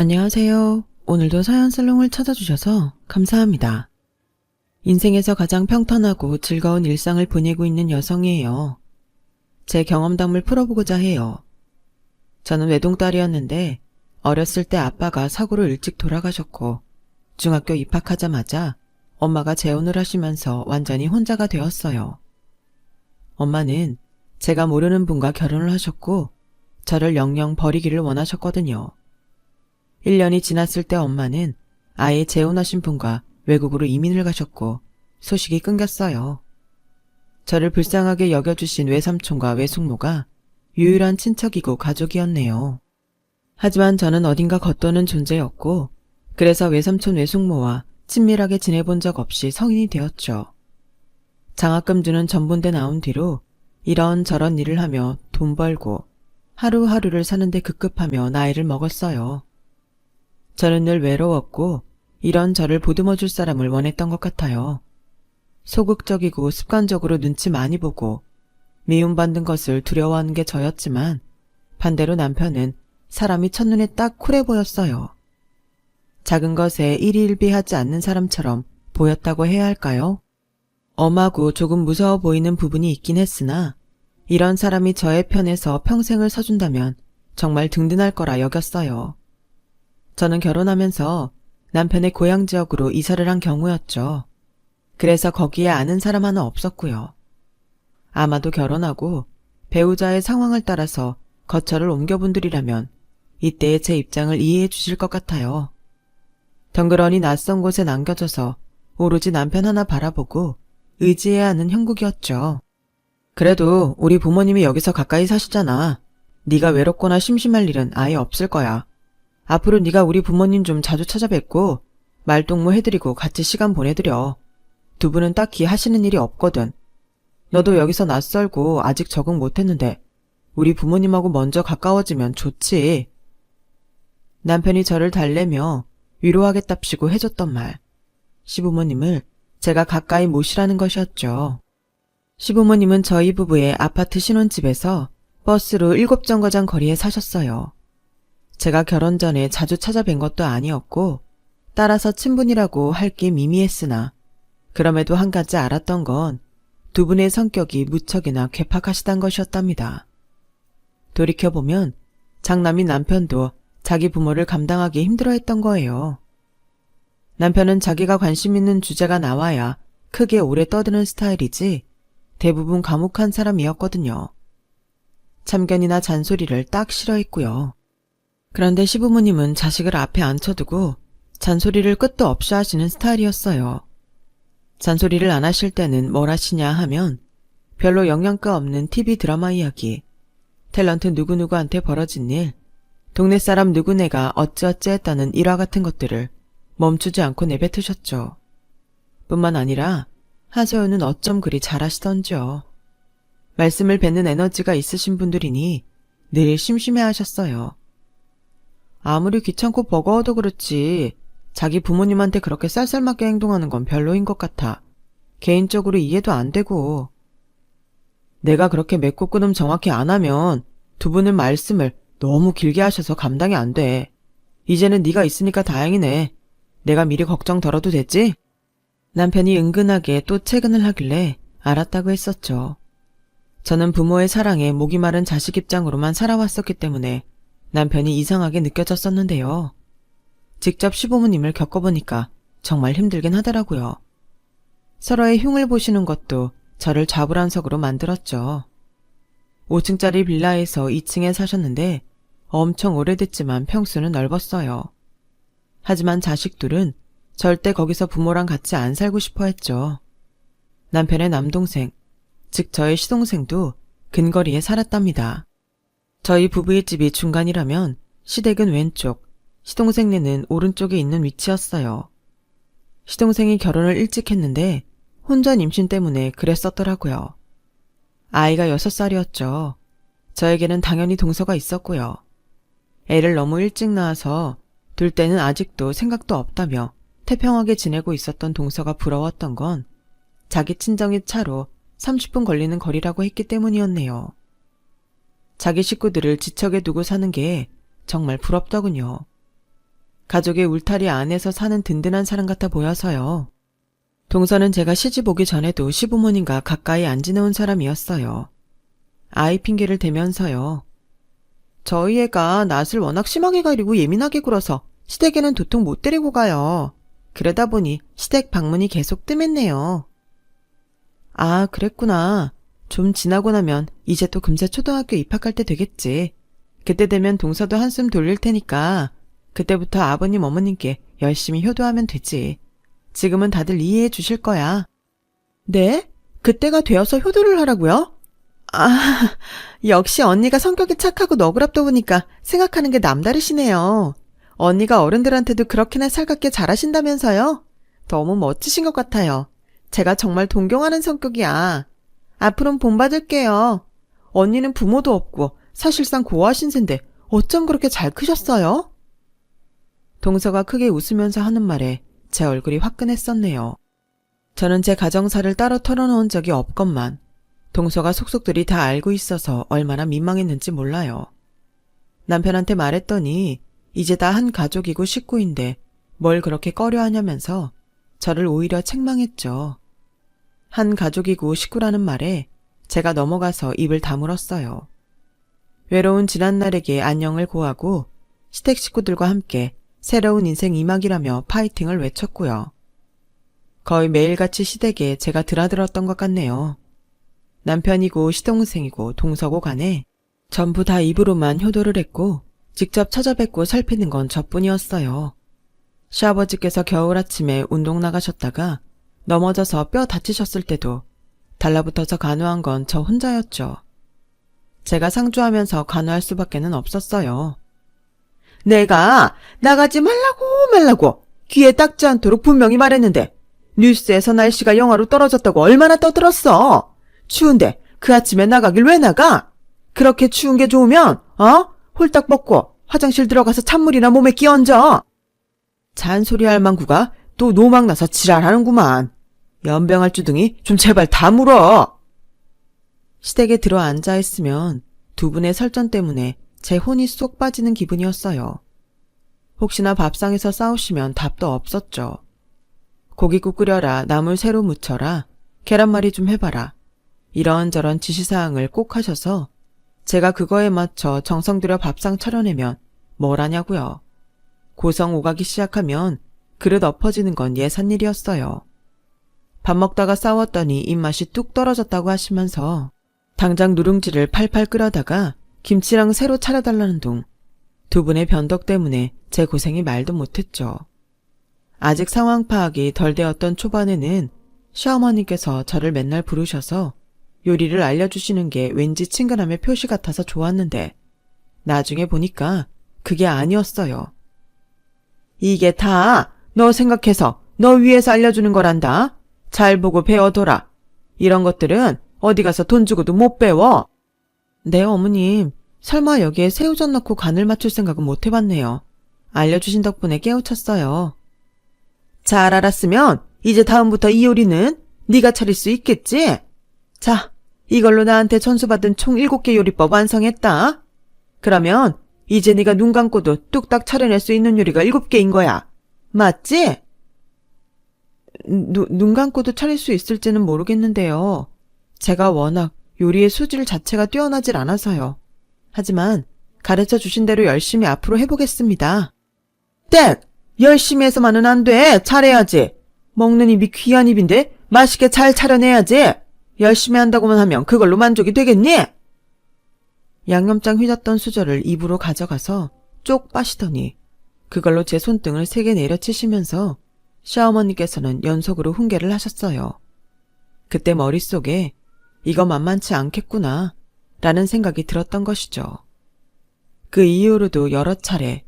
안녕하세요. 오늘도 사연살롱을 찾아주셔서 감사합니다. 인생에서 가장 평탄하고 즐거운 일상을 보내고 있는 여성이에요. 제 경험담을 풀어보고자 해요. 저는 외동딸이었는데 어렸을 때 아빠가 사고로 일찍 돌아가셨고 중학교 입학하자마자 엄마가 재혼을 하시면서 완전히 혼자가 되었어요. 엄마는 제가 모르는 분과 결혼을 하셨고 저를 영영 버리기를 원하셨거든요. 1년이 지났을 때 엄마는 아예 재혼하신 분과 외국으로 이민을 가셨고 소식이 끊겼어요. 저를 불쌍하게 여겨주신 외삼촌과 외숙모가 유일한 친척이고 가족이었네요. 하지만 저는 어딘가 겉도는 존재였고 그래서 외삼촌 외숙모와 친밀하게 지내본 적 없이 성인이 되었죠. 장학금 주는 전본대 나온 뒤로 이런저런 일을 하며 돈 벌고 하루하루를 사는데 급급하며 나이를 먹었어요. 저는 늘 외로웠고 이런 저를 보듬어줄 사람을 원했던 것 같아요. 소극적이고 습관적으로 눈치 많이 보고 미움받는 것을 두려워하는 게 저였지만 반대로 남편은 사람이 첫눈에 딱 쿨해 보였어요. 작은 것에 일희일비하지 않는 사람처럼 보였다고 해야 할까요? 엄하고 조금 무서워 보이는 부분이 있긴 했으나 이런 사람이 저의 편에서 평생을 서준다면 정말 든든할 거라 여겼어요. 저는 결혼하면서 남편의 고향 지역으로 이사를 한 경우였죠. 그래서 거기에 아는 사람 하나 없었고요. 아마도 결혼하고 배우자의 상황을 따라서 거처를 옮겨분들이라면 이때의 제 입장을 이해해 주실 것 같아요. 덩그러니 낯선 곳에 남겨져서 오로지 남편 하나 바라보고 의지해야 하는 형국이었죠. 그래도 우리 부모님이 여기서 가까이 사시잖아. 네가 외롭거나 심심할 일은 아예 없을 거야. 앞으로 네가 우리 부모님 좀 자주 찾아뵙고 말동무 해드리고 같이 시간 보내드려. 두 분은 딱히 하시는 일이 없거든. 너도 여기서 낯설고 아직 적응 못했는데 우리 부모님하고 먼저 가까워지면 좋지. 남편이 저를 달래며 위로하겠답시고 해줬던 말. 시부모님을 제가 가까이 모시라는 것이었죠. 시부모님은 저희 부부의 아파트 신혼집에서 버스로 7정거장 거리에 사셨어요. 제가 결혼 전에 자주 찾아뵌 것도 아니었고 따라서 친분이라고 할 게 미미했으나 그럼에도 한 가지 알았던 건 두 분의 성격이 무척이나 괴팍하시단 것이었답니다. 돌이켜보면 장남인 남편도 자기 부모를 감당하기 힘들어했던 거예요. 남편은 자기가 관심 있는 주제가 나와야 크게 오래 떠드는 스타일이지 대부분 과묵한 사람이었거든요. 참견이나 잔소리를 딱 싫어했고요. 그런데 시부모님은 자식을 앞에 앉혀두고 잔소리를 끝도 없이 하시는 스타일이었어요. 잔소리를 안 하실 때는 뭘 하시냐 하면 별로 영양가 없는 TV 드라마 이야기, 탤런트 누구누구한테 벌어진 일, 동네 사람 누구네가 어찌어찌 했다는 일화 같은 것들을 멈추지 않고 내뱉으셨죠. 뿐만 아니라 하소연은 어쩜 그리 잘하시던지요. 말씀을 뱉는 에너지가 있으신 분들이니 늘 심심해하셨어요. 아무리 귀찮고 버거워도 그렇지 자기 부모님한테 그렇게 쌀쌀맞게 행동하는 건 별로인 것 같아. 개인적으로 이해도 안 되고. 내가 그렇게 맺고 끊음 정확히 안 하면 두 분은 말씀을 너무 길게 하셔서 감당이 안 돼. 이제는 네가 있으니까 다행이네. 내가 미리 걱정 덜어도 됐지? 남편이 은근하게 또 채근을 하길래 알았다고 했었죠. 저는 부모의 사랑에 목이 마른 자식 입장으로만 살아왔었기 때문에 남편이 이상하게 느껴졌었는데요. 직접 시부모님을 겪어보니까 정말 힘들긴 하더라고요. 서로의 흉을 보시는 것도 저를 좌불안석으로 만들었죠. 5층짜리 빌라에서 2층에 사셨는데 엄청 오래됐지만 평수는 넓었어요. 하지만 자식들은 절대 거기서 부모랑 같이 안 살고 싶어 했죠. 남편의 남동생, 즉 저의 시동생도 근거리에 살았답니다. 저희 부부의 집이 중간이라면 시댁은 왼쪽, 시동생네는 오른쪽에 있는 위치였어요. 시동생이 결혼을 일찍 했는데 혼전 임신 때문에 그랬었더라고요. 아이가 6살이었죠. 저에게는 당연히 동서가 있었고요. 애를 너무 일찍 낳아서 둘 때는 아직도 생각도 없다며 태평하게 지내고 있었던 동서가 부러웠던 건 자기 친정이 차로 30분 걸리는 거리라고 했기 때문이었네요. 자기 식구들을 지척에 두고 사는 게 정말 부럽더군요. 가족의 울타리 안에서 사는 든든한 사람 같아 보여서요. 동서는 제가 시집 오기 전에도 시부모님과 가까이 안 지내온 사람이었어요. 아이 핑계를 대면서요. 저희 애가 낯을 워낙 심하게 가리고 예민하게 굴어서 시댁에는 도통 못 데리고 가요. 그러다 보니 시댁 방문이 계속 뜸했네요. 아, 그랬구나. 좀 지나고 나면 이제 또 금세 초등학교 입학할 때 되겠지. 그때 되면 동서도 한숨 돌릴 테니까 그때부터 아버님 어머님께 열심히 효도하면 되지. 지금은 다들 이해해 주실 거야. 네? 그때가 되어서 효도를 하라고요? 아, 역시 언니가 성격이 착하고 너그럽다 보니까 생각하는 게 남다르시네요. 언니가 어른들한테도 그렇게나 살갑게 잘하신다면서요? 너무 멋지신 것 같아요. 제가 정말 동경하는 성격이야. 앞으로는 본받을게요. 언니는 부모도 없고 사실상 고아 신세인데 어쩜 그렇게 잘 크셨어요? 동서가 크게 웃으면서 하는 말에 제 얼굴이 화끈했었네요. 저는 제 가정사를 따로 털어놓은 적이 없건만 동서가 속속들이 다 알고 있어서 얼마나 민망했는지 몰라요. 남편한테 말했더니 이제 다 한 가족이고 식구인데 뭘 그렇게 꺼려하냐면서 저를 오히려 책망했죠. 한 가족이고 식구라는 말에 제가 넘어가서 입을 다물었어요. 외로운 지난날에게 안녕을 고하고 시댁 식구들과 함께 새로운 인생 이막이라며 파이팅을 외쳤고요. 거의 매일같이 시댁에 제가 드나들었던 것 같네요. 남편이고 시동생이고 동서고 간에 전부 다 입으로만 효도를 했고 직접 찾아뵙고 살피는 건 저뿐이었어요. 시아버지께서 겨울 아침에 운동 나가셨다가 넘어져서 뼈 다치셨을 때도 달라붙어서 간호한 건 저 혼자였죠. 제가 상주하면서 간호할 수밖에는 없었어요. 내가 나가지 말라고 귀에 닦지 않도록 분명히 말했는데 뉴스에서 날씨가 영하로 떨어졌다고 얼마나 떠들었어. 추운데 그 아침에 나가길 왜 나가? 그렇게 추운 게 좋으면 홀딱 벗고 화장실 들어가서 찬물이나 몸에 끼얹어. 잔소리할 망구가 또 노망나서 지랄하는구만. 연병할 주둥이 좀 제발 다 물어. 시댁에 들어 앉아있으면 두 분의 설전 때문에 제 혼이 쏙 빠지는 기분이었어요. 혹시나 밥상에서 싸우시면 답도 없었죠. 고기국 끓여라, 나물 새로 무쳐라, 계란말이 좀 해봐라. 이런저런 지시사항을 꼭 하셔서 제가 그거에 맞춰 정성 들여 밥상 차려내면 뭘 하냐고요. 고성 오가기 시작하면 그릇 엎어지는 건 예산 일이었어요. 밥 먹다가 싸웠더니 입맛이 뚝 떨어졌다고 하시면서 당장 누룽지를 팔팔 끓여다가 김치랑 새로 차려달라는 둥 두 분의 변덕 때문에 제 고생이 말도 못했죠. 아직 상황 파악이 덜 되었던 초반에는 시어머니께서 저를 맨날 부르셔서 요리를 알려주시는 게 왠지 친근함의 표시 같아서 좋았는데 나중에 보니까 그게 아니었어요. 이게 다 너 생각해서 너 위해서 알려주는 거란다. 잘 보고 배워둬라. 이런 것들은 어디 가서 돈 주고도 못 배워. 네, 어머님. 설마 여기에 새우젓 넣고 간을 맞출 생각은 못 해봤네요. 알려주신 덕분에 깨우쳤어요. 잘 알았으면 이제 다음부터 이 요리는 네가 차릴 수 있겠지? 자, 이걸로 나한테 전수받은 총 7개 요리법 완성했다. 그러면 이제 네가 눈 감고도 뚝딱 차려낼 수 있는 요리가 7개인 거야. 맞지? 눈 감고도 차릴 수 있을지는 모르겠는데요. 제가 워낙 요리의 수질 자체가 뛰어나질 않아서요. 하지만 가르쳐 주신 대로 열심히 앞으로 해보겠습니다. 땡! 열심히 해서만은 안 돼. 잘해야지. 먹는 입이 귀한 입인데 맛있게 잘 차려내야지. 열심히 한다고만 하면 그걸로 만족이 되겠니? 양념장 휘졌던 수저를 입으로 가져가서 쪽 빠시더니 그걸로 제 손등을 세게 내려치시면서 시어머니께서는 연속으로 훈계를 하셨어요. 그때 머릿속에 이거 만만치 않겠구나 라는 생각이 들었던 것이죠. 그 이후로도 여러 차례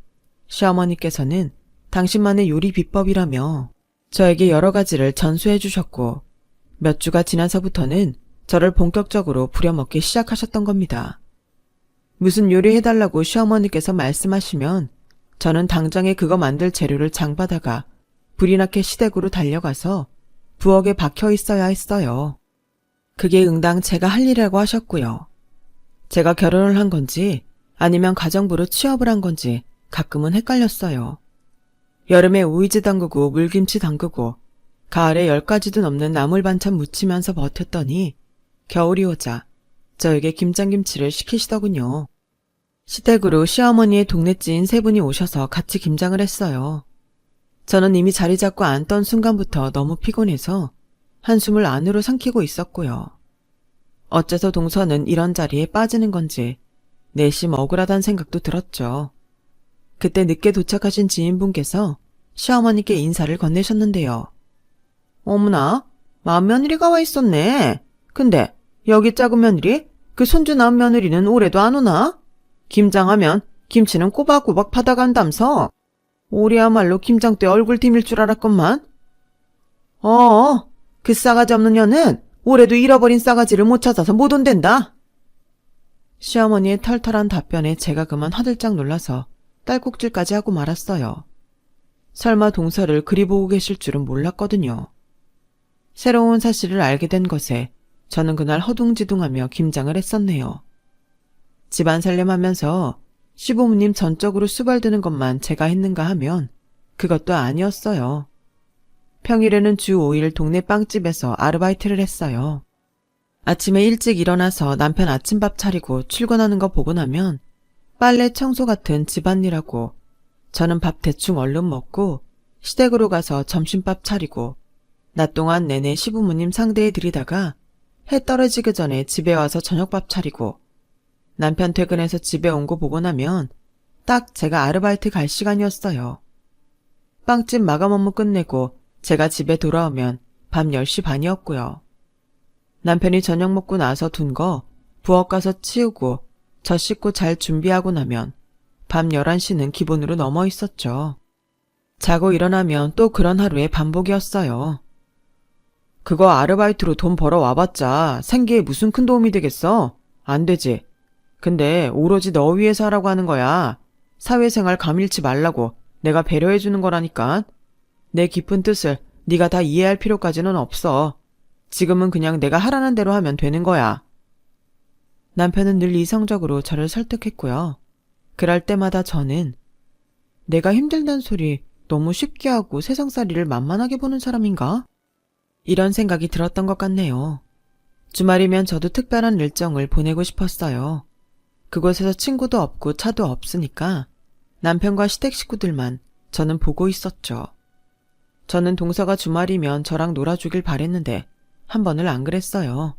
시어머니께서는 당신만의 요리 비법이라며 저에게 여러 가지를 전수해 주셨고 몇 주가 지나서부터는 저를 본격적으로 부려먹기 시작하셨던 겁니다. 무슨 요리 해달라고 시어머니께서 말씀하시면 저는 당장에 그거 만들 재료를 장바다가 불이 나게 시댁으로 달려가서 부엌에 박혀 있어야 했어요. 그게 응당 제가 할 일이라고 하셨고요. 제가 결혼을 한 건지 아니면 가정부로 취업을 한 건지 가끔은 헷갈렸어요. 여름에 오이지 담그고 물김치 담그고 가을에 10가지도 넘는 나물 반찬 무치면서 버텼더니 겨울이 오자 저에게 김장김치를 시키시더군요. 시댁으로 시어머니의 동네 지인 3분이 오셔서 같이 김장을 했어요. 저는 이미 자리 잡고 앉던 순간부터 너무 피곤해서 한숨을 안으로 삼키고 있었고요. 어째서 동서는 이런 자리에 빠지는 건지 내심 억울하다는 생각도 들었죠. 그때 늦게 도착하신 지인분께서 시어머니께 인사를 건네셨는데요. 어머나, 맏며느리가 와 있었네. 근데 여기 작은 며느리? 그 손주 낳은 며느리는 올해도 안 오나? 김장하면 김치는 꼬박꼬박 받아간담서. 올해야말로 김장 때 얼굴 디밀 줄 알았건만. 그 싸가지 없는 년은 올해도 잃어버린 싸가지를 못 찾아서 못 온댄다. 시어머니의 털털한 답변에 제가 그만 화들짝 놀라서 딸꾹질까지 하고 말았어요. 설마 동서를 그리 보고 계실 줄은 몰랐거든요. 새로운 사실을 알게 된 것에 저는 그날 허둥지둥하며 김장을 했었네요. 집안 살림하면서 시부모님 전적으로 수발드는 것만 제가 했는가 하면 그것도 아니었어요. 평일에는 주 5일 동네 빵집에서 아르바이트를 했어요. 아침에 일찍 일어나서 남편 아침밥 차리고 출근하는 거 보고 나면 빨래 청소 같은 집안일하고 저는 밥 대충 얼른 먹고 시댁으로 가서 점심밥 차리고 낮 동안 내내 시부모님 상대에 들이다가 해 떨어지기 전에 집에 와서 저녁밥 차리고 남편 퇴근해서 집에 온 거 보고 나면 딱 제가 아르바이트 갈 시간이었어요. 빵집 마감 업무 끝내고 제가 집에 돌아오면 밤 10시 반이었고요. 남편이 저녁 먹고 나서 둔 거 부엌 가서 치우고 저 씻고 잘 준비하고 나면 밤 11시는 기본으로 넘어 있었죠. 자고 일어나면 또 그런 하루의 반복이었어요. 그거 아르바이트로 돈 벌어 와봤자 생계에 무슨 큰 도움이 되겠어? 안 되지. 근데 오로지 너 위해서 하라고 하는 거야. 사회생활 감일치 말라고 내가 배려해주는 거라니까. 내 깊은 뜻을 네가 다 이해할 필요까지는 없어. 지금은 그냥 내가 하라는 대로 하면 되는 거야. 남편은 늘 이성적으로 저를 설득했고요. 그럴 때마다 저는 내가 힘들단 소리 너무 쉽게 하고 세상살이를 만만하게 보는 사람인가? 이런 생각이 들었던 것 같네요. 주말이면 저도 특별한 일정을 보내고 싶었어요. 그곳에서 친구도 없고 차도 없으니까 남편과 시댁 식구들만 저는 보고 있었죠. 저는 동서가 주말이면 저랑 놀아주길 바랬는데 한 번을 안 그랬어요.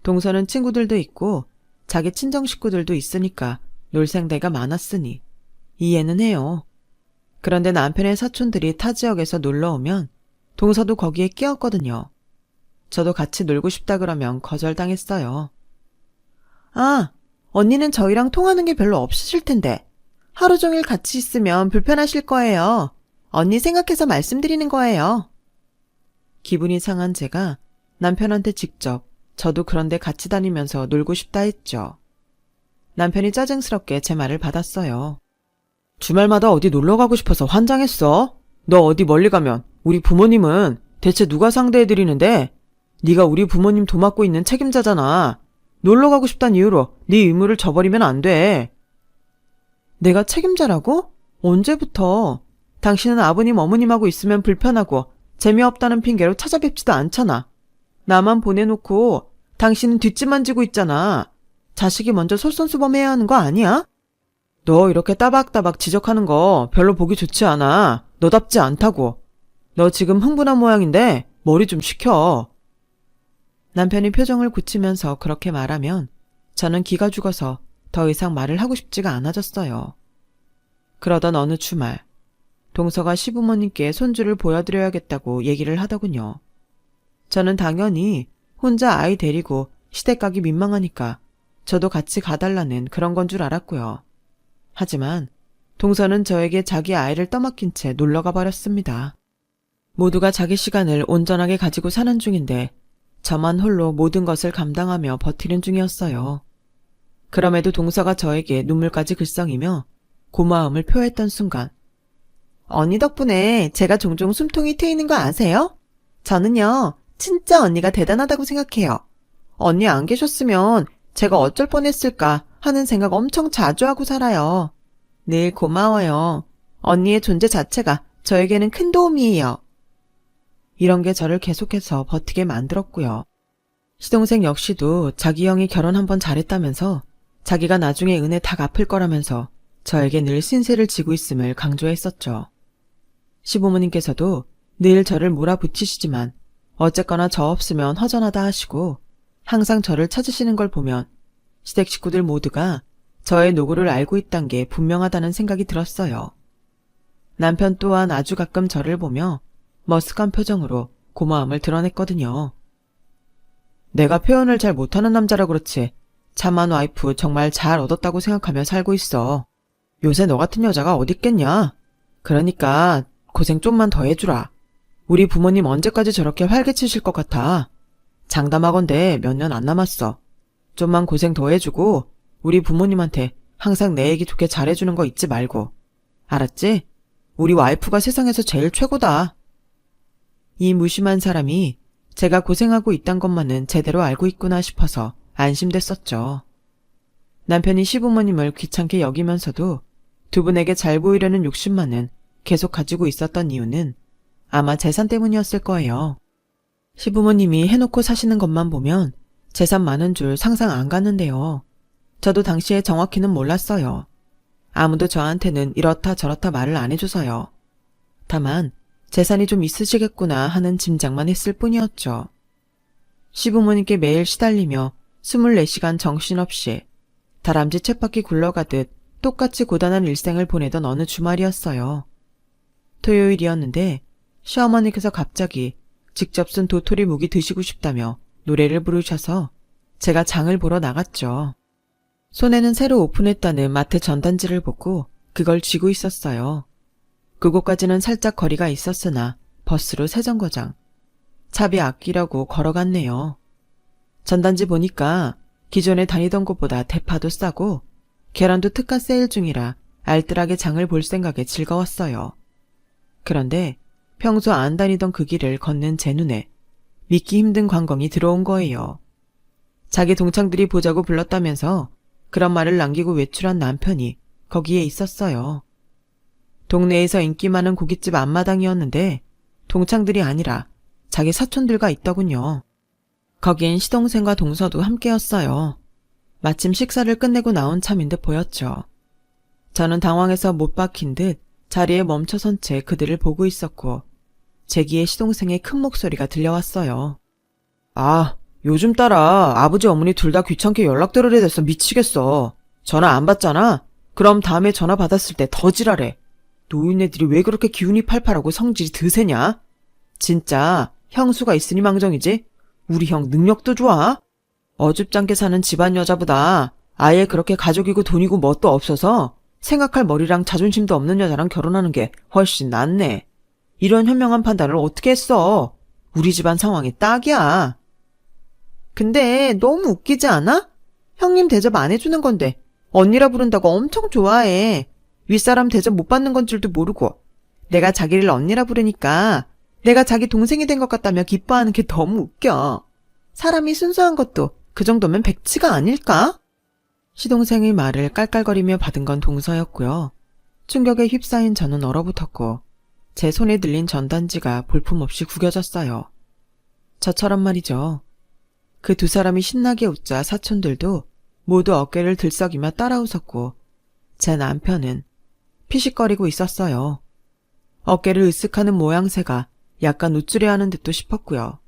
동서는 친구들도 있고 자기 친정 식구들도 있으니까 놀 생대가 많았으니 이해는 해요. 그런데 남편의 사촌들이 타 지역에서 놀러 오면 동서도 거기에 끼었거든요. 저도 같이 놀고 싶다 그러면 거절당했어요. 아, 언니는 저희랑 통하는 게 별로 없으실 텐데 하루 종일 같이 있으면 불편하실 거예요. 언니 생각해서 말씀드리는 거예요. 기분이 상한 제가 남편한테 직접 저도 그런데 같이 다니면서 놀고 싶다 했죠. 남편이 짜증스럽게 제 말을 받았어요. 주말마다 어디 놀러 가고 싶어서 환장했어? 너 어디 멀리 가면 우리 부모님은 대체 누가 상대해드리는데? 네가 우리 부모님 도맡고 있는 책임자잖아. 놀러 가고 싶단 이유로 네 의무를 저버리면 안 돼. 내가 책임자라고? 언제부터? 당신은 아버님 어머님하고 있으면 불편하고 재미없다는 핑계로 찾아뵙지도 않잖아. 나만 보내놓고 당신은 뒷짐만 지고 있잖아. 자식이 먼저 솔선수범해야 하는 거 아니야? 너 이렇게 따박따박 지적하는 거 별로 보기 좋지 않아. 너답지 않다고. 너 지금 흥분한 모양인데 머리 좀 식혀. 남편이 표정을 굳히면서 그렇게 말하면 저는 기가 죽어서 더 이상 말을 하고 싶지가 않아졌어요. 그러던 어느 주말, 동서가 시부모님께 손주를 보여드려야겠다고 얘기를 하더군요. 저는 당연히 혼자 아이 데리고 시댁 가기 민망하니까 저도 같이 가달라는 그런 건 줄 알았고요. 하지만 동서는 저에게 자기 아이를 떠맡긴 채 놀러가 버렸습니다. 모두가 자기 시간을 온전하게 가지고 사는 중인데 저만 홀로 모든 것을 감당하며 버티는 중이었어요. 그럼에도 동서가 저에게 눈물까지 글썽이며 고마움을 표했던 순간, 언니 덕분에 제가 종종 숨통이 트이는 거 아세요? 저는요, 진짜 언니가 대단하다고 생각해요. 언니 안 계셨으면 제가 어쩔 뻔했을까 하는 생각 엄청 자주 하고 살아요. 늘 고마워요. 언니의 존재 자체가 저에게는 큰 도움이에요. 이런 게 저를 계속해서 버티게 만들었고요. 시동생 역시도 자기 형이 결혼 한번 잘했다면서 자기가 나중에 은혜 다 갚을 거라면서 저에게 늘 신세를 지고 있음을 강조했었죠. 시부모님께서도 늘 저를 몰아붙이시지만 어쨌거나 저 없으면 허전하다 하시고 항상 저를 찾으시는 걸 보면 시댁 식구들 모두가 저의 노고를 알고 있단 게 분명하다는 생각이 들었어요. 남편 또한 아주 가끔 저를 보며 머쓱한 표정으로 고마움을 드러냈거든요. 내가 표현을 잘 못하는 남자라 그렇지 참한 와이프 정말 잘 얻었다고 생각하며 살고 있어. 요새 너 같은 여자가 어딨겠냐? 그러니까 고생 좀만 더 해주라. 우리 부모님 언제까지 저렇게 활개치실 것 같아. 장담하건대 몇 년 안 남았어. 좀만 고생 더 해주고 우리 부모님한테 항상 내 얘기 좋게 잘해주는 거 잊지 말고. 알았지? 우리 와이프가 세상에서 제일 최고다. 이 무심한 사람이 제가 고생하고 있단 것만은 제대로 알고 있구나 싶어서 안심됐었죠. 남편이 시부모님을 귀찮게 여기면서도 두 분에게 잘 보이려는 욕심만은 계속 가지고 있었던 이유는 아마 재산 때문이었을 거예요. 시부모님이 해놓고 사시는 것만 보면 재산 많은 줄 상상 안 갔는데요. 저도 당시에 정확히는 몰랐어요. 아무도 저한테는 이렇다 저렇다 말을 안 해줘서요. 다만 재산이 좀 있으시겠구나 하는 짐작만 했을 뿐이었죠. 시부모님께 매일 시달리며 24시간 정신없이 다람쥐 쳇바퀴 굴러가듯 똑같이 고단한 일생을 보내던 어느 주말이었어요. 토요일이었는데 시어머니께서 갑자기 직접 쓴 도토리 묵이 드시고 싶다며 노래를 부르셔서 제가 장을 보러 나갔죠. 손에는 새로 오픈했다는 마트 전단지를 보고 그걸 쥐고 있었어요. 그곳까지는 살짝 거리가 있었으나 버스로 세정거장. 차비 아끼려고 걸어갔네요. 전단지 보니까 기존에 다니던 곳보다 대파도 싸고 계란도 특가 세일 중이라 알뜰하게 장을 볼 생각에 즐거웠어요. 그런데 평소 안 다니던 그 길을 걷는 제 눈에 믿기 힘든 광경이 들어온 거예요. 자기 동창들이 보자고 불렀다면서 그런 말을 남기고 외출한 남편이 거기에 있었어요. 동네에서 인기 많은 고깃집 앞마당이었는데 동창들이 아니라 자기 사촌들과 있더군요. 거긴 시동생과 동서도 함께였어요. 마침 식사를 끝내고 나온 참인 듯 보였죠. 저는 당황해서 못 박힌 듯 자리에 멈춰선 채 그들을 보고 있었고 제 귀에 시동생의 큰 목소리가 들려왔어요. 아, 요즘 따라 아버지 어머니 둘 다 귀찮게 연락드려야 돼서 미치겠어. 전화 안 받잖아? 그럼 다음에 전화 받았을 때 더 지랄해. 노인네들이 왜 그렇게 기운이 팔팔하고 성질이 드세냐? 진짜 형수가 있으니 망정이지? 우리 형 능력도 좋아. 어줍잖게 사는 집안 여자보다 아예 그렇게 가족이고 돈이고 뭣도 없어서 생각할 머리랑 자존심도 없는 여자랑 결혼하는 게 훨씬 낫네. 이런 현명한 판단을 어떻게 했어? 우리 집안 상황이 딱이야. 근데 너무 웃기지 않아? 형님 대접 안 해주는 건데 언니라 부른다고 엄청 좋아해. 윗사람 대접 못 받는 건 줄도 모르고 내가 자기를 언니라 부르니까 내가 자기 동생이 된 것 같다며 기뻐하는 게 너무 웃겨. 사람이 순수한 것도 그 정도면 백치가 아닐까? 시동생의 말을 깔깔거리며 받은 건 동서였고요. 충격에 휩싸인 저는 얼어붙었고 제 손에 들린 전단지가 볼품없이 구겨졌어요. 저처럼 말이죠. 그 두 사람이 신나게 웃자 사촌들도 모두 어깨를 들썩이며 따라 웃었고 제 남편은 피식거리고 있었어요. 어깨를 으쓱하는 모양새가 약간 우쭐해하는 듯도 싶었고요.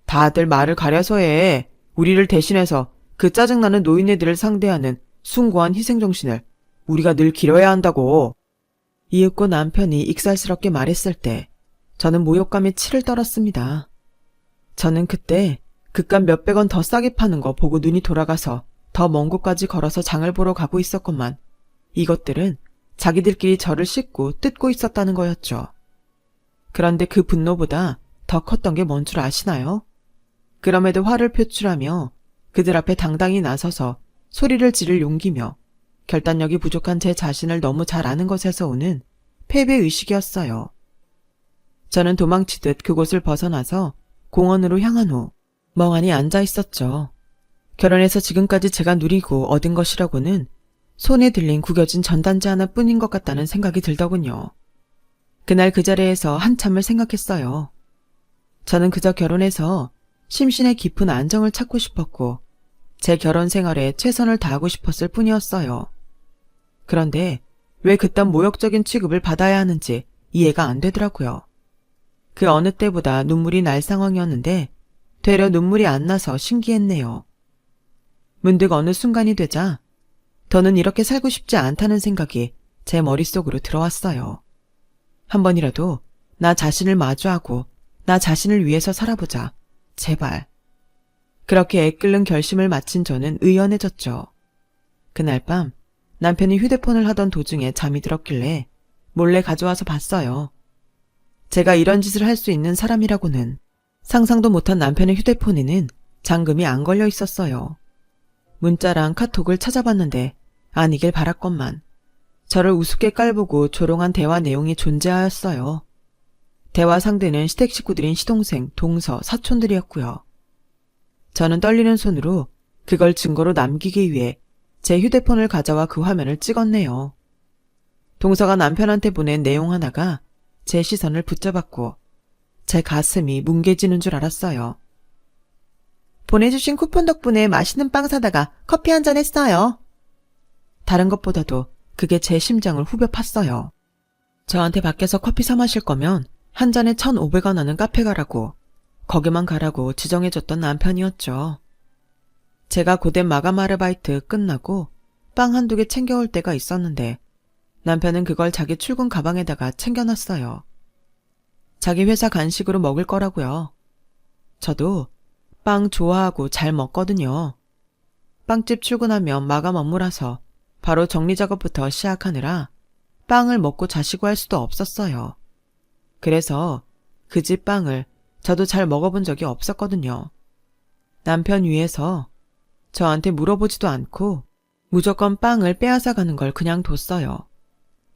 다들 말을 가려서 해. 우리를 대신해서 그 짜증나는 노인네들을 상대하는 숭고한 희생정신을 우리가 늘 기려야 한다고. 이윽고 남편이 익살스럽게 말했을 때 저는 모욕감에 치를 떨었습니다. 저는 그때 그깟 몇백 원 더 싸게 파는 거 보고 눈이 돌아가서 더 먼 곳까지 걸어서 장을 보러 가고 있었건만 이것들은 자기들끼리 저를 씻고 뜯고 있었다는 거였죠. 그런데 그 분노보다 더 컸던 게 뭔 줄 아시나요? 그럼에도 화를 표출하며 그들 앞에 당당히 나서서 소리를 지를 용기며 결단력이 부족한 제 자신을 너무 잘 아는 것에서 오는 패배의식이었어요. 저는 도망치듯 그곳을 벗어나서 공원으로 향한 후 멍하니 앉아 있었죠. 결혼해서 지금까지 제가 누리고 얻은 것이라고는 손에 들린 구겨진 전단지 하나뿐인 것 같다는 생각이 들더군요. 그날 그 자리에서 한참을 생각했어요. 저는 그저 결혼해서 심신의 깊은 안정을 찾고 싶었고 제 결혼 생활에 최선을 다하고 싶었을 뿐이었어요. 그런데 왜 그딴 모욕적인 취급을 받아야 하는지 이해가 안 되더라고요. 그 어느 때보다 눈물이 날 상황이었는데 되려 눈물이 안 나서 신기했네요. 문득 어느 순간이 되자 더는 이렇게 살고 싶지 않다는 생각이 제 머릿속으로 들어왔어요. 한 번이라도 나 자신을 마주하고 나 자신을 위해서 살아보자. 제발. 그렇게 애끓는 결심을 마친 저는 의연해졌죠. 그날 밤 남편이 휴대폰을 하던 도중에 잠이 들었길래 몰래 가져와서 봤어요. 제가 이런 짓을 할 수 있는 사람이라고는 상상도 못한 남편의 휴대폰에는 잠금이 안 걸려 있었어요. 문자랑 카톡을 찾아봤는데 아니길 바랐건만 저를 우습게 깔보고 조롱한 대화 내용이 존재하였어요. 대화 상대는 시댁 식구들인 시동생, 동서, 사촌들이었고요. 저는 떨리는 손으로 그걸 증거로 남기기 위해 제 휴대폰을 가져와 그 화면을 찍었네요. 동서가 남편한테 보낸 내용 하나가 제 시선을 붙잡았고 제 가슴이 뭉개지는 줄 알았어요. 보내주신 쿠폰 덕분에 맛있는 빵 사다가 커피 한잔 했어요. 다른 것보다도 그게 제 심장을 후벼 팠어요. 저한테 밖에서 커피 사 마실 거면 한 잔에 1,500원 하는 카페 가라고, 거기만 가라고 지정해줬던 남편이었죠. 제가 고된 마감 아르바이트 끝나고 빵 한두 개 챙겨올 때가 있었는데 남편은 그걸 자기 출근 가방에다가 챙겨놨어요. 자기 회사 간식으로 먹을 거라고요. 저도 빵 좋아하고 잘 먹거든요. 빵집 출근하면 마감 업무라서 바로 정리작업부터 시작하느라 빵을 먹고 자시고 할 수도 없었어요. 그래서 그 집 빵을 저도 잘 먹어본 적이 없었거든요. 남편 위해서 저한테 물어보지도 않고 무조건 빵을 빼앗아 가는 걸 그냥 뒀어요.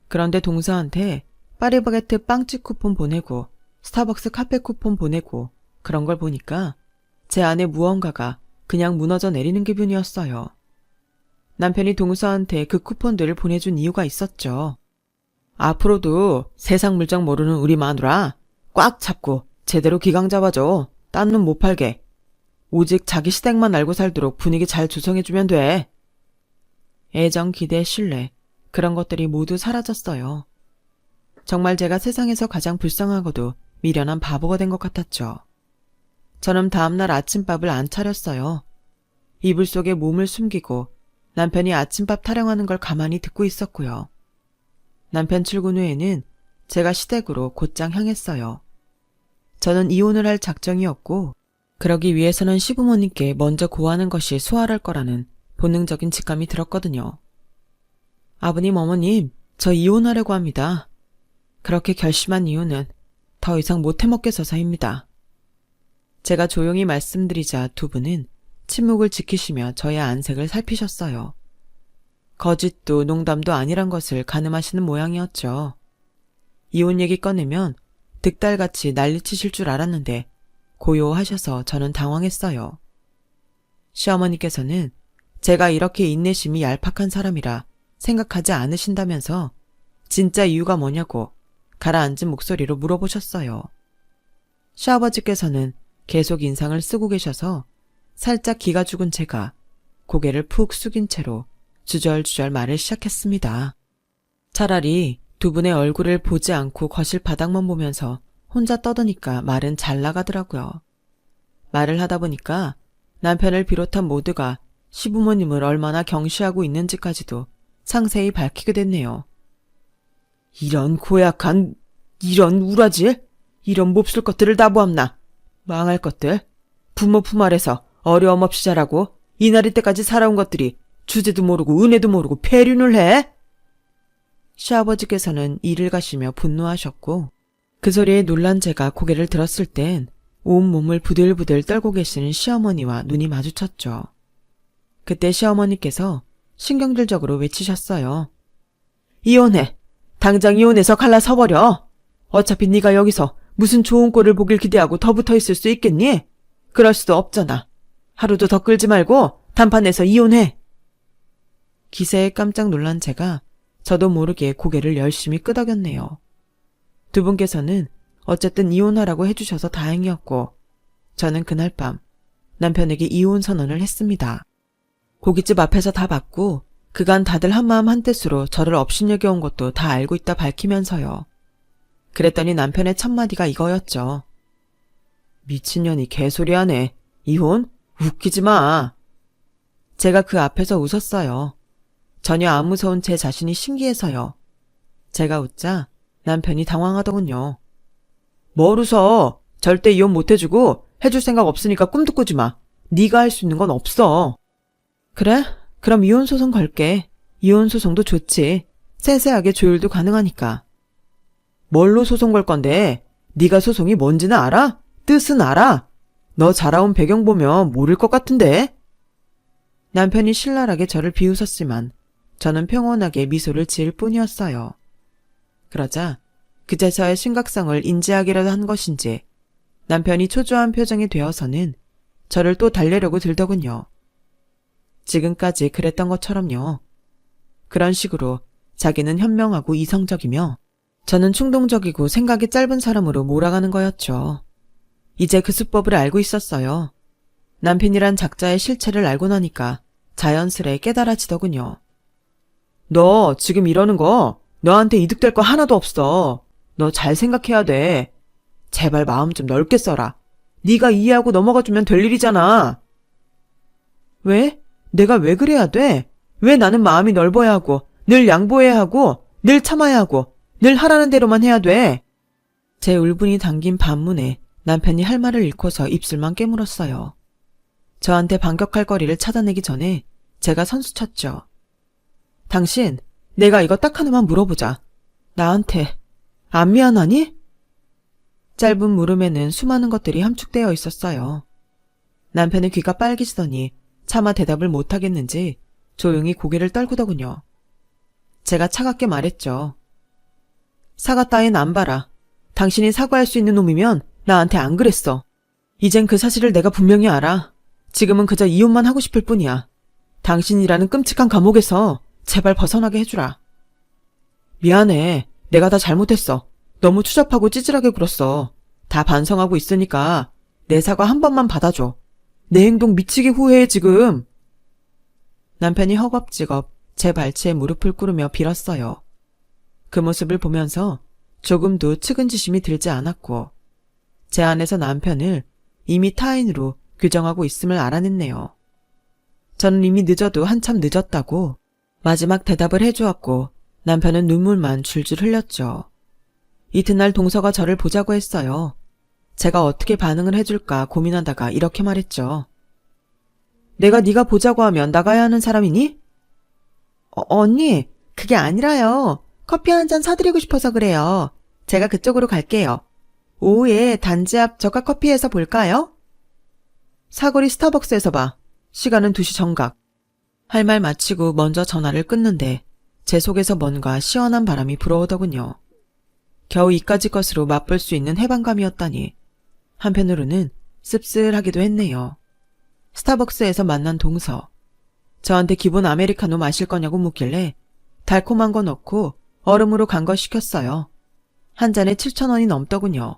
그런데 동서한테 파리바게트 빵집 쿠폰 보내고 스타벅스 카페 쿠폰 보내고 그런 걸 보니까 제 안에 무언가가 그냥 무너져 내리는 기분이었어요. 남편이 동서한테 그 쿠폰들을 보내준 이유가 있었죠. 앞으로도 세상 물정 모르는 우리 마누라 꽉 잡고 제대로 기강 잡아줘. 딴 놈 못 팔게. 오직 자기 시댁만 알고 살도록 분위기 잘 조성해주면 돼. 애정, 기대, 신뢰 그런 것들이 모두 사라졌어요. 정말 제가 세상에서 가장 불쌍하고도 미련한 바보가 된 것 같았죠. 저는 다음날 아침밥을 안 차렸어요. 이불 속에 몸을 숨기고 남편이 아침밥 타령하는 걸 가만히 듣고 있었고요. 남편 출근 후에는 제가 시댁으로 곧장 향했어요. 저는 이혼을 할 작정이었고 그러기 위해서는 시부모님께 먼저 고하는 것이 수월할 거라는 본능적인 직감이 들었거든요. 아버님, 어머님, 저 이혼하려고 합니다. 그렇게 결심한 이유는 더 이상 못 해먹겠어서입니다. 제가 조용히 말씀드리자 두 분은 침묵을 지키시며 저의 안색을 살피셨어요. 거짓도 농담도 아니란 것을 가늠하시는 모양이었죠. 이혼 얘기 꺼내면 득달같이 난리치실 줄 알았는데 고요하셔서 저는 당황했어요. 시어머니께서는 제가 이렇게 인내심이 얄팍한 사람이라 생각하지 않으신다면서 진짜 이유가 뭐냐고 가라앉은 목소리로 물어보셨어요. 시아버지께서는 계속 인상을 쓰고 계셔서 살짝 기가 죽은 제가 고개를 푹 숙인 채로 주절주절 말을 시작했습니다. 차라리 두 분의 얼굴을 보지 않고 거실 바닥만 보면서 혼자 떠드니까 말은 잘 나가더라고요. 말을 하다 보니까 남편을 비롯한 모두가 시부모님을 얼마나 경시하고 있는지까지도 상세히 밝히게 됐네요. 이런 고약한, 이런 우라질, 이런 몹쓸 것들을 다 보았나. 망할 것들. 부모 품 아래서 어려움 없이 자라고 이날이 때까지 살아온 것들이 주제도 모르고 은혜도 모르고 폐륜을 해? 시아버지께서는 이를 가시며 분노하셨고 그 소리에 놀란 제가 고개를 들었을 땐 온몸을 부들부들 떨고 계시는 시어머니와 눈이 마주쳤죠. 그때 시어머니께서 신경질적으로 외치셨어요. 이혼해. 당장 이혼해서 갈라서버려. 어차피 네가 여기서 무슨 좋은 꼴을 보길 기대하고 더 붙어있을 수 있겠니? 그럴 수도 없잖아. 하루도 더 끌지 말고 단판에서 이혼해. 기세에 깜짝 놀란 제가 저도 모르게 고개를 열심히 끄덕였네요. 두 분께서는 어쨌든 이혼하라고 해주셔서 다행이었고 저는 그날 밤 남편에게 이혼 선언을 했습니다. 고깃집 앞에서 다 받고 그간 다들 한마음 한뜻으로 저를 업신여겨온 것도 다 알고 있다 밝히면서요. 그랬더니 남편의 첫마디가 이거였죠. 미친년이 개소리하네. 이혼? 웃기지 마. 제가 그 앞에서 웃었어요. 전혀 안 무서운 제 자신이 신기해서요. 제가 웃자 남편이 당황하더군요. 뭘 웃어? 절대 이혼 못 해주고 해줄 생각 없으니까 꿈도 꾸지 마. 네가 할 수 있는 건 없어. 그래? 그럼 이혼 소송 걸게. 이혼 소송도 좋지. 세세하게 조율도 가능하니까. 뭘로 소송 걸 건데? 네가 소송이 뭔지는 알아? 뜻은 알아? 너 자라온 배경 보면 모를 것 같은데? 남편이 신랄하게 저를 비웃었지만 저는 평온하게 미소를 지을 뿐이었어요. 그러자 그제서야 심각성을 인지하기라도 한 것인지 남편이 초조한 표정이 되어서는 저를 또 달래려고 들더군요. 지금까지 그랬던 것처럼요. 그런 식으로 자기는 현명하고 이성적이며 저는 충동적이고 생각이 짧은 사람으로 몰아가는 거였죠. 이제 그 수법을 알고 있었어요. 남편이란 작자의 실체를 알고 나니까 자연스레 깨달아지더군요. 너 지금 이러는 거 너한테 이득될 거 하나도 없어. 너 잘 생각해야 돼. 제발 마음 좀 넓게 써라. 네가 이해하고 넘어가주면 될 일이잖아. 왜? 내가 왜 그래야 돼? 왜 나는 마음이 넓어야 하고 늘 양보해야 하고 늘 참아야 하고 늘 하라는 대로만 해야 돼? 제 울분이 담긴 반문에 남편이 할 말을 잃고서 입술만 깨물었어요. 저한테 반격할 거리를 찾아내기 전에 제가 선수쳤죠. 당신, 내가 이거 딱 하나만 물어보자. 나한테 안 미안하니? 짧은 물음에는 수많은 것들이 함축되어 있었어요. 남편의 귀가 빨개지더니 차마 대답을 못하겠는지 조용히 고개를 떨구더군요. 제가 차갑게 말했죠. 사과 따윈 안 봐라. 당신이 사과할 수 있는 놈이면 나한테 안 그랬어. 이젠 그 사실을 내가 분명히 알아. 지금은 그저 이혼만 하고 싶을 뿐이야. 당신이라는 끔찍한 감옥에서 제발 벗어나게 해주라. 미안해. 내가 다 잘못했어. 너무 추잡하고 찌질하게 굴었어. 다 반성하고 있으니까 내 사과 한 번만 받아줘. 내 행동 미치게 후회해 지금. 남편이 허겁지겁 제 발치에 무릎을 꿇으며 빌었어요. 그 모습을 보면서 조금도 측은지심이 들지 않았고 제 안에서 남편을 이미 타인으로 규정하고 있음을 알아냈네요. 저는 이미 늦어도 한참 늦었다고 마지막 대답을 해주었고 남편은 눈물만 줄줄 흘렸죠. 이튿날 동서가 저를 보자고 했어요. 제가 어떻게 반응을 해줄까 고민하다가 이렇게 말했죠. 내가 네가 보자고 하면 나가야 하는 사람이니? 언니, 그게 아니라요. 커피 한 잔 사드리고 싶어서 그래요. 제가 그쪽으로 갈게요. 오후에 단지 앞 저가 커피에서 볼까요? 사거리 스타벅스에서 봐. 시간은 2시 정각. 할 말 마치고 먼저 전화를 끊는데 제 속에서 뭔가 시원한 바람이 불어오더군요. 겨우 이까지 것으로 맛볼 수 있는 해방감이었다니 한편으로는 씁쓸하기도 했네요. 스타벅스에서 만난 동서. 저한테 기본 아메리카노 마실 거냐고 묻길래 달콤한 거 넣고 얼음으로 간 거 시켰어요. 한 잔에 7,000원이 넘더군요.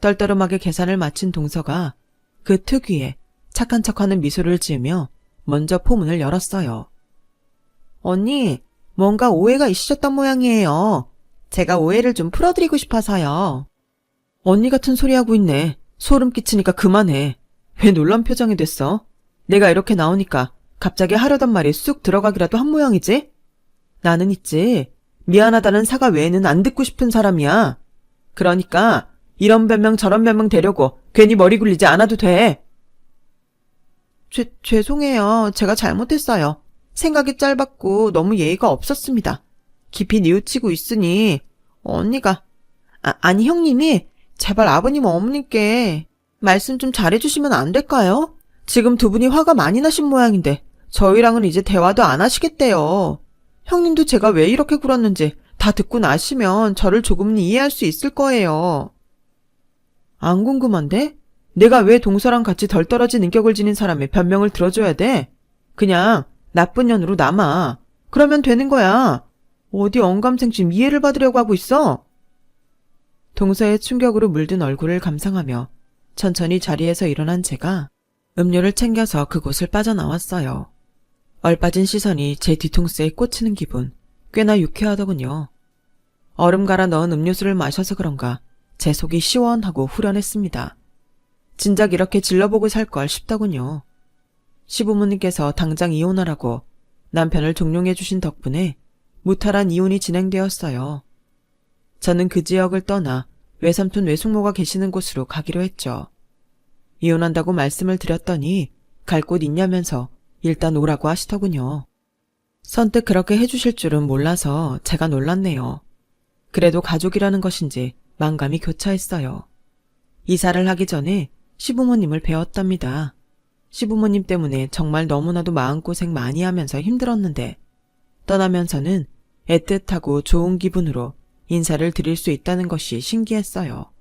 떨떠름하게 계산을 마친 동서가 그 특유의 착한 척하는 미소를 지으며 먼저 포문을 열었어요. 언니, 뭔가 오해가 있으셨던 모양이에요. 제가 오해를 좀 풀어드리고 싶어서요. 언니 같은 소리 하고 있네. 소름 끼치니까 그만해. 왜 놀란 표정이 됐어? 내가 이렇게 나오니까 갑자기 하려던 말이 쑥 들어가기라도 한 모양이지? 나는 있지. 미안하다는 사과 외에는 안 듣고 싶은 사람이야. 그러니까 이런 변명 저런 변명 대려고 괜히 머리 굴리지 않아도 돼. 죄송해요. 제가 잘못했어요. 생각이 짧았고 너무 예의가 없었습니다. 깊이 뉘우치고 있으니 언니가 아니 형님이 제발 아버님 어머님께 말씀 좀 잘해주시면 안 될까요? 지금 두 분이 화가 많이 나신 모양인데 저희랑은 이제 대화도 안 하시겠대요. 형님도 제가 왜 이렇게 굴었는지 다 듣고 나시면 저를 조금은 이해할 수 있을 거예요. 안 궁금한데? 내가 왜 동서랑 같이 덜 떨어진 인격을 지닌 사람의 변명을 들어줘야 돼? 그냥 나쁜 년으로 남아. 그러면 되는 거야. 어디 언감생심 이해를 받으려고 하고 있어? 동서의 충격으로 물든 얼굴을 감상하며 천천히 자리에서 일어난 제가 음료를 챙겨서 그곳을 빠져나왔어요. 얼빠진 시선이 제 뒤통수에 꽂히는 기분, 꽤나 유쾌하더군요. 얼음 갈아 넣은 음료수를 마셔서 그런가 제 속이 시원하고 후련했습니다. 진작 이렇게 질러보고 살 걸 싶더군요. 시부모님께서 당장 이혼하라고 남편을 종용해 주신 덕분에 무탈한 이혼이 진행되었어요. 저는 그 지역을 떠나 외삼촌 외숙모가 계시는 곳으로 가기로 했죠. 이혼한다고 말씀을 드렸더니 갈 곳 있냐면서 일단 오라고 하시더군요. 선뜻 그렇게 해주실 줄은 몰라서 제가 놀랐네요. 그래도 가족이라는 것인지 만감이 교차했어요. 이사를 하기 전에 시부모님을 배웠답니다. 시부모님 때문에 정말 너무나도 마음고생 많이 하면서 힘들었는데 떠나면서는 애틋하고 좋은 기분으로 인사를 드릴 수 있다는 것이 신기했어요.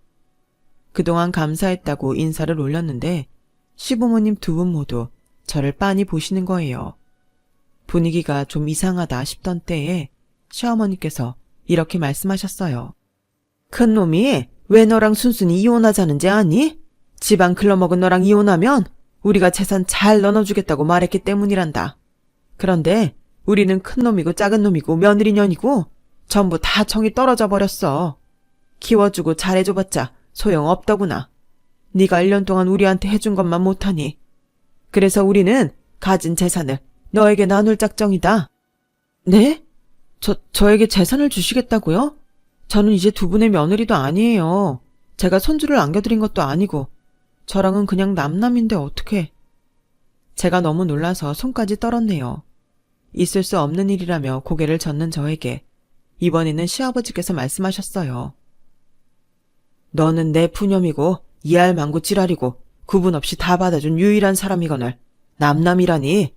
그동안 감사했다고 인사를 올렸는데 시부모님 두 분 모두 저를 빤히 보시는 거예요. 분위기가 좀 이상하다 싶던 때에 시어머니께서 이렇게 말씀하셨어요. 큰 놈이 왜 너랑 순순히 이혼하자는지 아니? 집안 글러먹은 너랑 이혼하면 우리가 재산 잘 나눠주겠다고 말했기 때문이란다. 그런데 우리는 큰 놈이고 작은 놈이고 며느리년이고 전부 다 정이 떨어져 버렸어. 키워주고 잘해줘봤자 소용없더구나. 네가 1년 동안 우리한테 해준 것만 못하니. 그래서 우리는 가진 재산을 너에게 나눌 작정이다. 네? 저에게 재산을 주시겠다고요? 저는 이제 두 분의 며느리도 아니에요. 제가 손주를 안겨드린 것도 아니고 저랑은 그냥 남남인데 어떡해. 제가 너무 놀라서 손까지 떨었네요. 있을 수 없는 일이라며 고개를 젓는 저에게 이번에는 시아버지께서 말씀하셨어요. 너는 내 푸념이고 이알망구 찌랄이고 구분 없이 다 받아준 유일한 사람이거늘 남남이라니.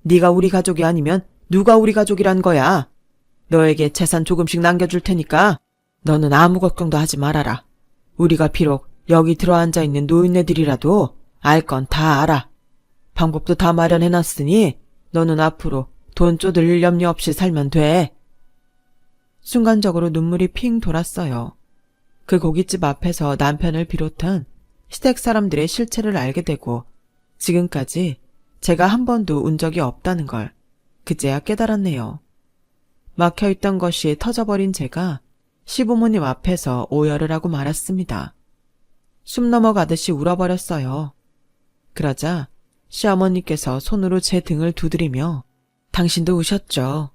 네가 우리 가족이 아니면 누가 우리 가족이란 거야. 너에게 재산 조금씩 남겨줄 테니까 너는 아무 걱정도 하지 말아라. 우리가 비록 여기 들어앉아 있는 노인네들이라도 알 건 다 알아. 방법도 다 마련해놨으니 너는 앞으로 돈 쪼들릴 염려 없이 살면 돼. 순간적으로 눈물이 핑 돌았어요. 그 고깃집 앞에서 남편을 비롯한 시댁 사람들의 실체를 알게 되고 지금까지 제가 한 번도 운 적이 없다는 걸 그제야 깨달았네요. 막혀있던 것이 터져버린 제가 시부모님 앞에서 오열을 하고 말았습니다. 숨 넘어가듯이 울어버렸어요. 그러자 시어머니께서 손으로 제 등을 두드리며 당신도 우셨죠.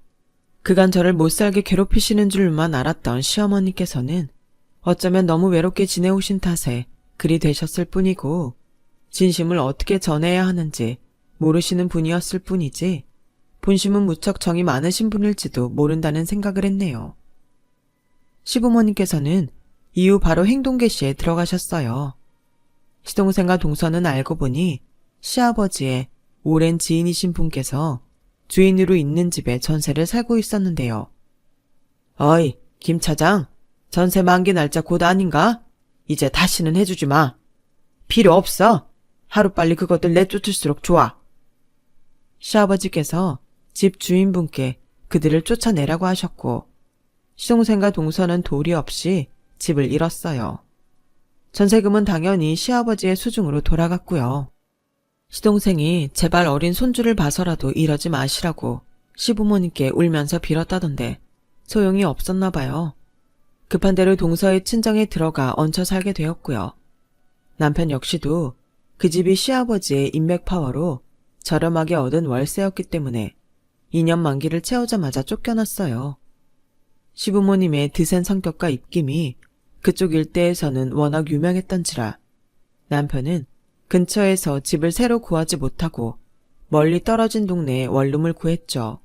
그간 저를 못살게 괴롭히시는 줄만 알았던 시어머니께서는 어쩌면 너무 외롭게 지내오신 탓에 그리 되셨을 뿐이고 진심을 어떻게 전해야 하는지 모르시는 분이었을 뿐이지 본심은 무척 정이 많으신 분일지도 모른다는 생각을 했네요. 시부모님께서는 이후 바로 행동 개시에 들어가셨어요. 시동생과 동서는 알고 보니 시아버지의 오랜 지인이신 분께서 주인으로 있는 집에 전세를 살고 있었는데요. 어이, 김 차장, 전세 만기 날짜 곧 아닌가? 이제 다시는 해주지 마. 필요 없어. 하루빨리 그것들 내쫓을수록 좋아. 시아버지께서 집 주인분께 그들을 쫓아내라고 하셨고 시동생과 동서는 도리 없이 집을 잃었어요. 전세금은 당연히 시아버지의 수중으로 돌아갔고요. 시동생이 제발 어린 손주를 봐서라도 이러지 마시라고 시부모님께 울면서 빌었다던데 소용이 없었나 봐요. 급한 대로 동서의 친정에 들어가 얹혀 살게 되었고요. 남편 역시도 그 집이 시아버지의 인맥 파워로 저렴하게 얻은 월세였기 때문에 2년 만기를 채우자마자 쫓겨났어요. 시부모님의 드센 성격과 입김이 그쪽 일대에서는 워낙 유명했던지라 남편은 근처에서 집을 새로 구하지 못하고 멀리 떨어진 동네에 원룸을 구했죠.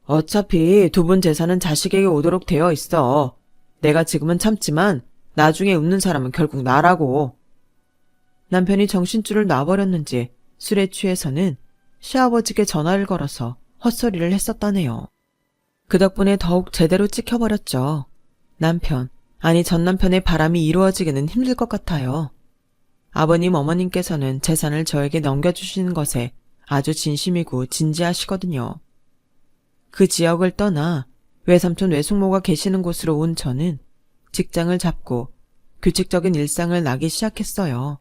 어차피 두 분 재산은 자식에게 오도록 되어 있어. 내가 지금은 참지만 나중에 웃는 사람은 결국 나라고. 남편이 정신줄을 놔버렸는지 술에 취해서는 시아버지께 전화를 걸어서 헛소리를 했었다네요. 그 덕분에 더욱 제대로 찍혀버렸죠. 남편, 아니 전 남편의 바람이 이루어지기는 힘들 것 같아요. 아버님 어머님께서는 재산을 저에게 넘겨주시는 것에 아주 진심이고 진지하시거든요. 그 지역을 떠나 외삼촌 외숙모가 계시는 곳으로 온 저는 직장을 잡고 규칙적인 일상을 나기 시작했어요.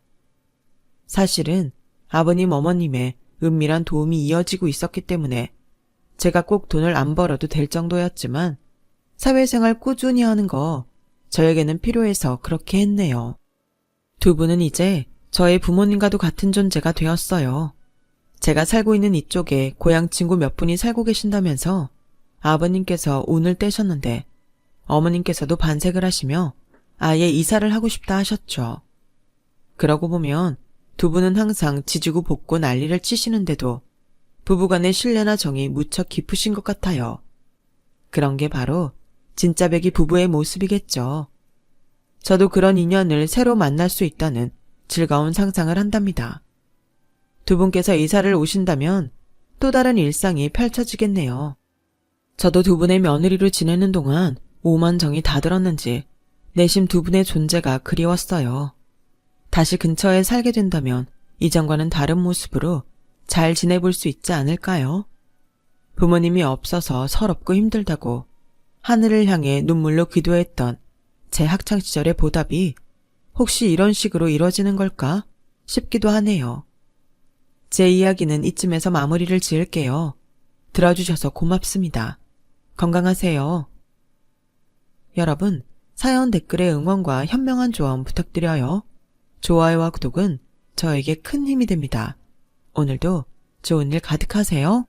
사실은 아버님 어머님의 은밀한 도움이 이어지고 있었기 때문에 제가 꼭 돈을 안 벌어도 될 정도였지만 사회생활 꾸준히 하는 거 저에게는 필요해서 그렇게 했네요. 두 분은 이제 저의 부모님과도 같은 존재가 되었어요. 제가 살고 있는 이쪽에 고향 친구 몇 분이 살고 계신다면서 아버님께서 운을 떼셨는데 어머님께서도 반색을 하시며 아예 이사를 하고 싶다 하셨죠. 그러고 보면 두 분은 항상 지지고 볶고 난리를 치시는데도 부부간의 신뢰나 정이 무척 깊으신 것 같아요. 그런 게 바로 진짜 백이 부부의 모습이겠죠. 저도 그런 인연을 새로 만날 수 있다는 즐거운 상상을 한답니다. 두 분께서 이사를 오신다면 또 다른 일상이 펼쳐지겠네요. 저도 두 분의 며느리로 지내는 동안 오만 정이 다 들었는지 내심 두 분의 존재가 그리웠어요. 다시 근처에 살게 된다면 이전과는 다른 모습으로 잘 지내볼 수 있지 않을까요? 부모님이 없어서 서럽고 힘들다고 하늘을 향해 눈물로 기도했던 제 학창시절의 보답이 혹시 이런 식으로 이뤄지는 걸까 싶기도 하네요. 제 이야기는 이쯤에서 마무리를 지을게요. 들어주셔서 고맙습니다. 건강하세요. 여러분, 사연 댓글에 응원과 현명한 조언 부탁드려요. 좋아요와 구독은 저에게 큰 힘이 됩니다. 오늘도 좋은 일 가득하세요.